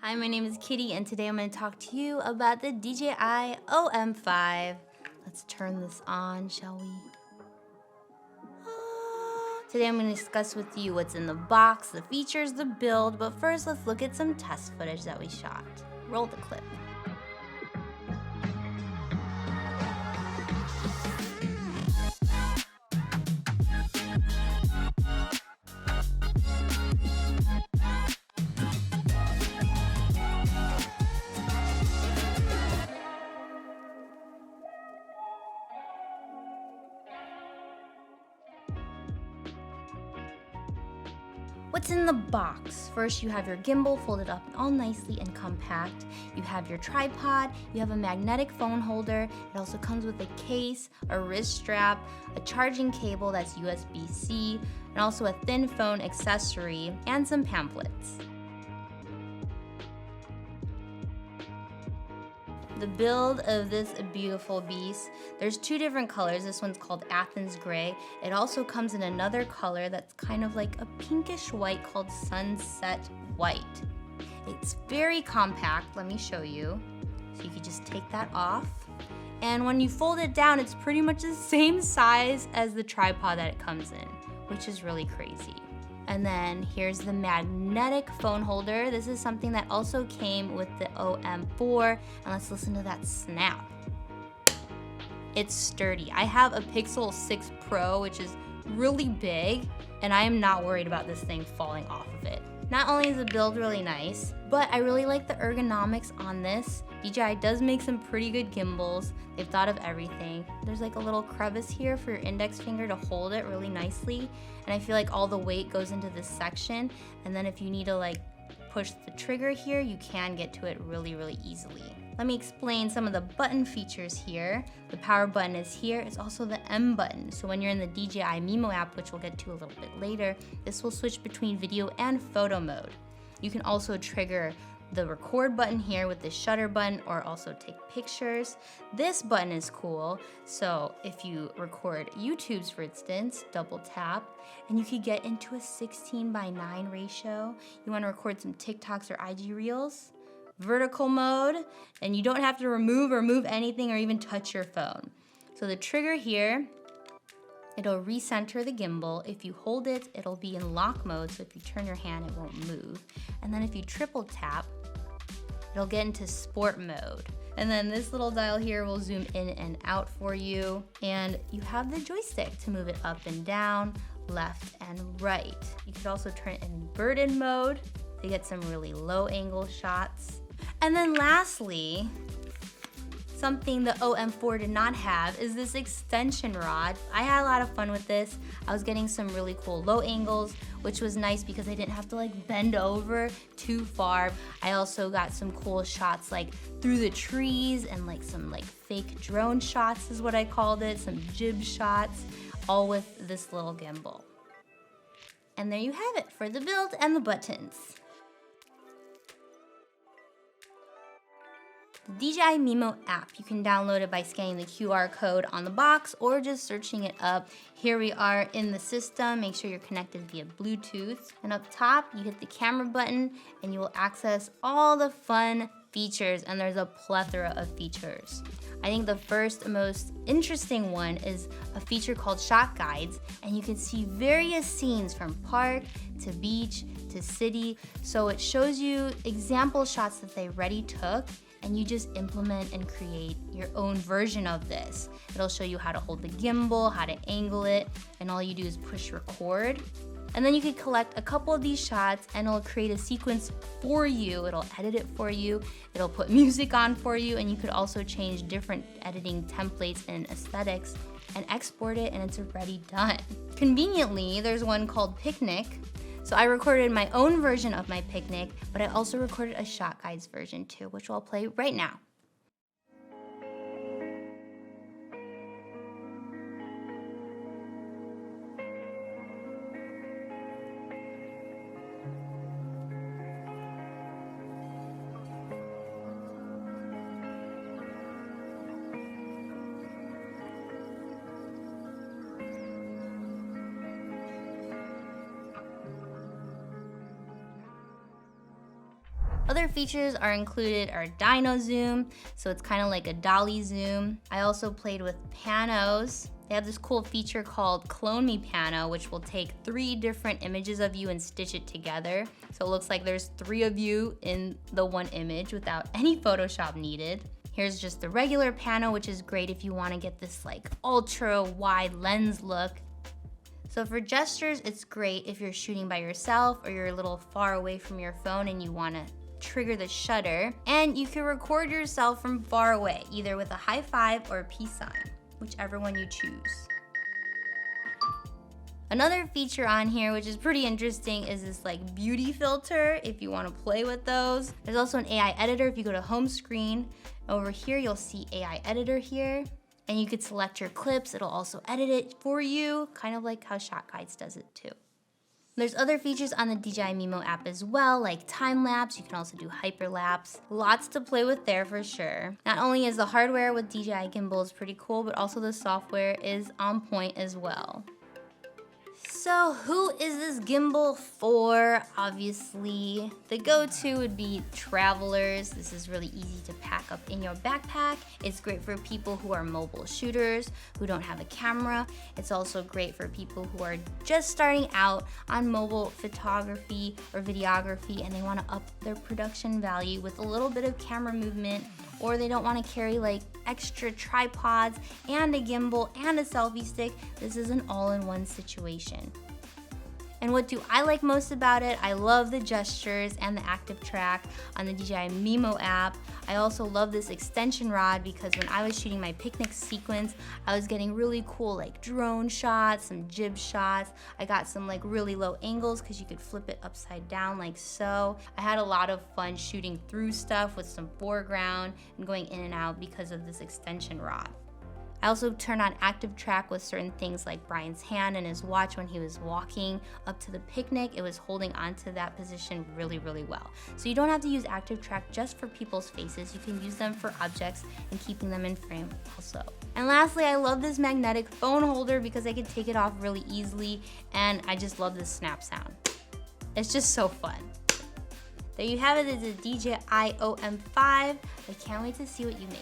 Hi, my name is Kitty, and today I'm going to talk to you about the DJI OM5. Let's turn this on, shall we? Today I'm going to discuss with you what's in the box, the features, the build, but first let's look at some test footage that we shot. Roll the clip. What's in the box? First, you have your gimbal folded up all nicely and compact. You have your tripod, you have a magnetic phone holder. It also comes with a case, a wrist strap, a charging cable that's USB-C, and also a thin phone accessory, and some pamphlets. The build of this beautiful beast, there's two different colors. This one's called Athens Gray. It also comes in another color that's kind of like a pinkish white called Sunset White. It's very compact, let me show you. So you can just take that off. And when you fold it down, it's pretty much the same size as the tripod that it comes in, which is really crazy. And then here's the magnetic phone holder. This is something that also came with the OM4, and let's listen to that snap. It's sturdy. I have a Pixel 6 Pro, which is really big, and I am not worried about this thing falling off of it. Not only is the build really nice, but I really like the ergonomics on this. DJI does make some pretty good gimbals. They've thought of everything. There's like a little crevice here for your index finger to hold it really nicely. And I feel like all the weight goes into this section. And then if you need to like push the trigger here, you can get to it really, really easily. Let me explain some of the button features here. The power button is here. It's also the M button. So when you're in the DJI Mimo app, which we'll get to a little bit later, this will switch between video and photo mode. You can also trigger the record button here with the shutter button, or also take pictures. This button is cool. So if you record YouTube's, for instance, double tap, and you could get into a 16:9 ratio. You wanna record some TikToks or IG Reels, vertical mode, and you don't have to remove or move anything or even touch your phone. So the trigger here, it'll recenter the gimbal. If you hold it, it'll be in lock mode, so if you turn your hand, it won't move. And then if you triple tap, it'll get into sport mode. And then this little dial here will zoom in and out for you. And you have the joystick to move it up and down, left and right. You could also turn it in inverted mode to get some really low angle shots. And then lastly, something the OM4 did not have is this extension rod. I had a lot of fun with this. I was getting some really cool low angles, which was nice because I didn't have to like bend over too far. I also got some cool shots like through the trees and like some like fake drone shots is what I called it, some jib shots, all with this little gimbal. And there you have it for the build and the buttons. The DJI Mimo app, you can download it by scanning the QR code on the box or just searching it up. Here we are in the system. Make sure you're connected via Bluetooth. And up top, you hit the camera button and you will access all the fun features, and there's a plethora of features. I think the first most interesting one is a feature called ShotGuides, and you can see various scenes from park to beach to city. So it shows you example shots that they already took, and you just implement and create your own version of this. It'll show you how to hold the gimbal, how to angle it, and all you do is push record. And then you can collect a couple of these shots and it'll create a sequence for you. It'll edit it for you. It'll put music on for you, and you could also change different editing templates and aesthetics and export it, and it's already done. Conveniently, there's one called Picnic. So I recorded my own version of my picnic, but I also recorded a ShotGuides version too, which I'll play right now. Other features are included are dyno zoom, so it's kind of like a dolly zoom. I also played with panos. They have this cool feature called Clone Me Pano, which will take 3 different images of you and stitch it together. So it looks like there's 3 of you in the one image without any Photoshop needed. Here's just the regular pano, which is great if you want to get this like ultra wide lens look. So for gestures, it's great if you're shooting by yourself or you're a little far away from your phone and you want to trigger the shutter. And you can record yourself from far away, either with a high five or a peace sign, whichever one you choose. Another feature on here, which is pretty interesting, is this like beauty filter if you want to play with those. There's also an AI editor. If you go to home screen, over here you'll see AI editor here, and you could select your clips. It'll also edit it for you, kind of like how ShotGuides does it too. There's other features on the DJI Mimo app as well, like time lapse. You can also do hyperlapse. Lots to play with there for sure. Not only is the hardware with DJI gimbals pretty cool, but also the software is on point as well. So who is this gimbal for? Obviously, the go-to would be travelers. This is really easy to pack up in your backpack. It's great for people who are mobile shooters, who don't have a camera. It's also great for people who are just starting out on mobile photography or videography and they want to up their production value with a little bit of camera movement, or they don't want to carry like extra tripods and a gimbal and a selfie stick. This is an all-in-one situation. And what do I like most about it? I love the gestures and the active track on the DJI Mimo app. I also love this extension rod because when I was shooting my picnic sequence, I was getting really cool like drone shots, some jib shots. I got some like really low angles because you could flip it upside down like so. I had a lot of fun shooting through stuff with some foreground and going in and out because of this extension rod. I also turn on active track with certain things like Brian's hand and his watch when he was walking up to the picnic. It was holding onto that position really, really well. So you don't have to use active track just for people's faces. You can use them for objects and keeping them in frame also. And lastly, I love this magnetic phone holder because I can take it off really easily, and I just love this snap sound. It's just so fun. There you have it. It's a DJI OM5. I can't wait to see what you make.